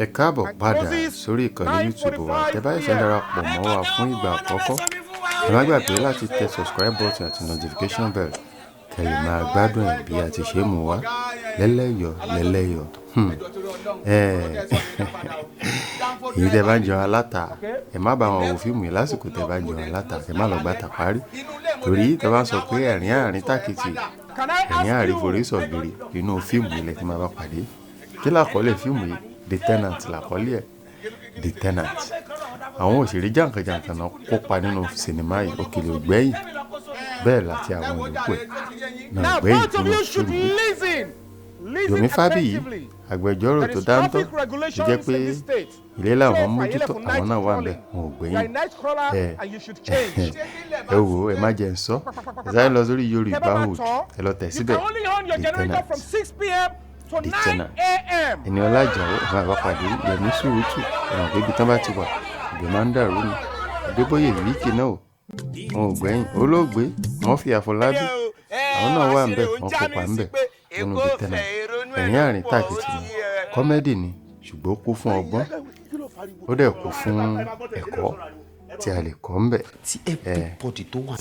Ẹ káàbọ̀ padà sórí ìkànnì YouTube wa. Tẹ́ bá ṣe ń darapọ̀ mọ́ wa fún ìgbà àkọ́kọ́, ẹ má gbàgbé láti tẹ subscribe button àti notification bell kẹ́ lè máa gbádùn ẹ̀ bí a ti ṣe mú wá lẹ́lẹ́yọ̀. Èyí tẹ́ bá ń jẹun aláta, ẹ má bá wọn wo fíìmù yìí lásìkò tẹ́ bá ń jẹun aláta, ẹ má lọ gbàtà parí. Torí tẹ́ bá sọ pé ẹ̀rín àárín tàkìtì, ẹ̀rín àríforí sọ̀gbìrì inú fíìmù ilẹ̀ tí máa bá pàdé. Kí làkọlé fíìmù yìí? The Tenant làkọlé ẹ̀. The Tenant. Àwọn òṣèré jàǹkànjàǹkàn náà kópa nínú sinimá yìí, òkèlè ògbẹ́yìn bẹ́ẹ̀ láti àwọn ìlúpọ̀ náà gbẹ́yìn nínú fíìmù yìí. Yomi Fábíyì, agbẹjọ́rò tó dáńtọ́, tó jẹ́ pé ilé làwọn mójútó, àwọn náà wà ńbẹ̀, wọn ò gbẹ́yìn. Ẹ wò ẹ má jẹ́ ń sọ, ẹ sáré lọ sórí Yorùbá Hood, ẹ lọ tẹ̀ síbẹ̀. The Tenant. Eniola Ajao Remi Surutu, ẹ̀wọ̀n pé ibi tán bá ti wà ìgbé máa ń dàrú ni. Adebayo Vicky náà wọn ò gbẹ́yìn. Olóògbé Afolabi, àwọn náà wà ńbẹ̀, wọn kópa ńbẹ̀ nínú The Tenant. Ẹ̀rín àárín tàkìtì ni, kọ́mẹ́dì ni, ṣùgbọ́n ó kún fún ọgbọ́n, ó dẹ̀ kún fún ẹ̀kọ́ tí a lè kọ́ ńbẹ̀.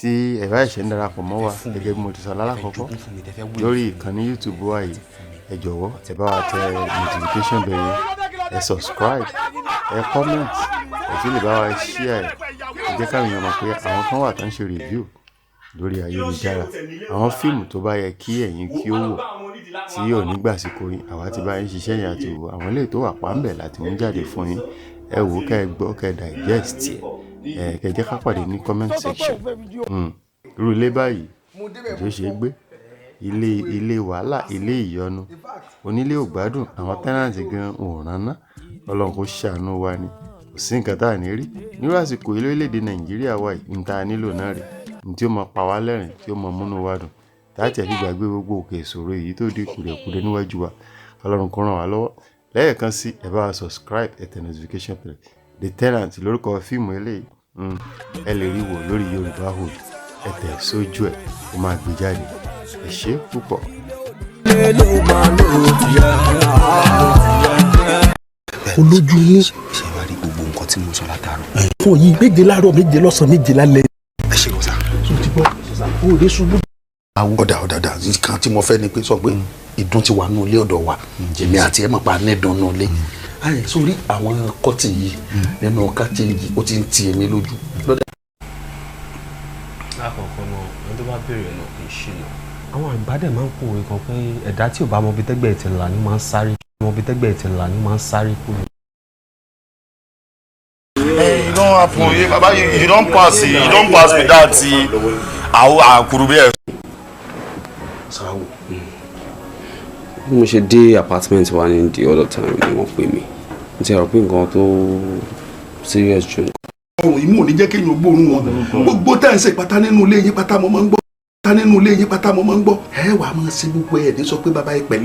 Tí ẹ bá ṣe ń darapọ̀ mọ́ wa gẹ́gẹ́ bí mo ti sọ lálákọ̀ọ́kọ́ lórí ìkànnì YouTube wa yìí, ẹ jọ̀wọ́ ẹ bá wa tẹ notification bell yẹn, ẹ subscribe, ẹ comment, ẹ tún lè bá wa share ẹ jẹ́ káwọn èèyàn mọ̀ pé àwọn kan wà tó ń ṣe review lórí ayélujára àwọn fíìmù tó bá yẹ kí ẹ̀yin kí ó wò tí yóò nígbàsíkò yín, àwa ti bá yín ṣiṣẹ́ yẹn àti wò àwọn eléyìí tó wà pàmbẹ̀ láti mú jáde fún yín. Ẹ wò kẹ́ ẹ gbọ́ kẹ́ ẹ digest ẹ kẹ́ jẹ́ ká pàdé ní comment section. Irú ilé báyìí ìjọ ṣe é gbé, ilé wàhálà, ilé ìyọnu, onílé ò gbádùn, àwọn tẹ́nàntì gan òòràn ná. Ọlọ́run kó ṣàánú wa ni, kò sí nǹkan tá à ní rí nírú àsìkò orílẹ̀-èdè Nàìjíríà wa yìí. Ní ta nílò náà rè ní tí ó mọ pa wá lẹ́rìn, tí ó mọ múnú wa dùn, táàtì àfi gbàgbé gbogbo òkè ìṣòro èyí tó di kùdẹ̀kùdẹ̀ níwájú wa. Ọlọ́run kó ràn wá lọ́wọ́. Lẹ́ẹ̀kan sí, ẹ bá wa subscribe, ẹ tẹ notification bell. The Tenant lórúkọ fíìmù eléyìí, ẹ lè rí wò lórí Yorùbá Hood, ẹ tẹ̀ sójú ẹ̀, ó máa gbé jáde. Ẹ ṣé púpọ̀. Olójú yín ṣe wá rí gbogbo nǹkan tí mo sọ látàárọ̀. fún yìí méje láàárọ̀ méje lọ́sàn-án méje lálẹ́. Ẹ ṣe lọ sá. tó ti gbọ́ ó lè ṣubú. Ọ̀dà nǹkan tí mo fẹ́ ni pé sọ pé ìdun ti wà nù ilé ọ̀dọ̀ wa èmi àti ẹ̀ mọ̀ pa nẹ́ẹ̀dán nù ilé. Sórí àwọn kọ́tì yìí nínú kátìyì ó ti ń ti èmi lójú. Lákọ̀ọ́kọ́ náà ẹni tó bá béèrè ọ̀nà kì í ṣìnà. Àwọn àgbàdẹ máa ń pòwe kan pé ẹ̀dá tí ò bá mọ ibi tẹ́gbẹ̀ẹ́ ti là ní máa ń sáré kúrò. You don't happen. Baba, you don't pass without Akurube. Sáwò. Bí mo ṣe dé apartment wa ní the other time ni wọ́n pè mí. Mo ti rò pé nǹkan tó serious jù. ọ̀rọ̀ ìmú ò ní jẹ́ kéèyàn gbóòórùn wọn gbogbo tá à ń ṣe pátá nínú ilé yín pátá mo máa ń gbọ́ ẹ wàá máa ṣe gbogbo ẹ̀ ní sọ pé bàbá yìí pẹ̀lú.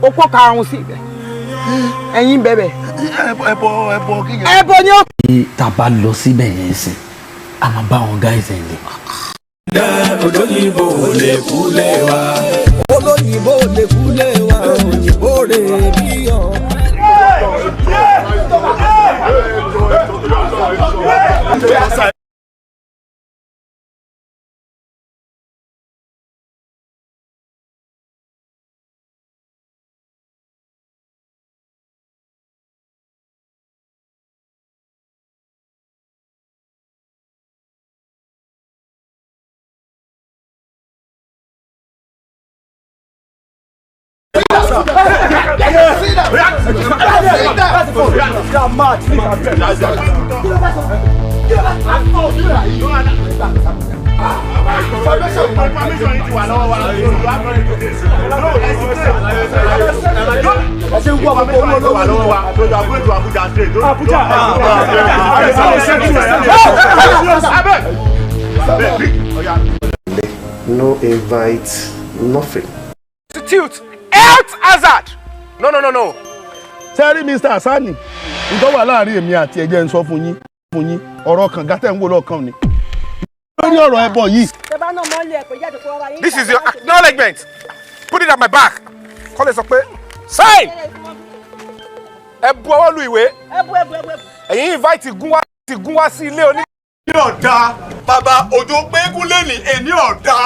ó pọ̀ karùn-ún sí ibẹ̀ ẹ̀yin bẹ̀bẹ̀. ẹbọ kíyàn. ẹbọ ni ó. tá a bá lọ síbẹ̀ yẹn sìn a máa bá wọn gáìsì ẹ̀ lé. olóyìnbó lè kúlẹ̀ wá. olóyìnbó lè kúlẹ̀ wá òyìnbó rẹ̀ bí ọ̀. No invite, nothing. Institute health hazard. No. sẹ́rí Mr. Asani ìtọ́wà láàrin èmi àti ẹ̀jẹ̀ ń sọ fún yín ọ̀rọ̀ kan gátẹ́ ń wò lọ́kàn ni. lórí ọ̀rọ̀ ẹbọ yìí. This is your acknowledgement. Put it at my back. Kọ́lé sọ pé sign. ẹ bu ọwọ́ lu ìwé. ẹ̀yin invite gún wá sí ilé oní. ní ọ̀dà bàbá òjò gbẹ́gùn lẹ́nì ẹni ọ̀dà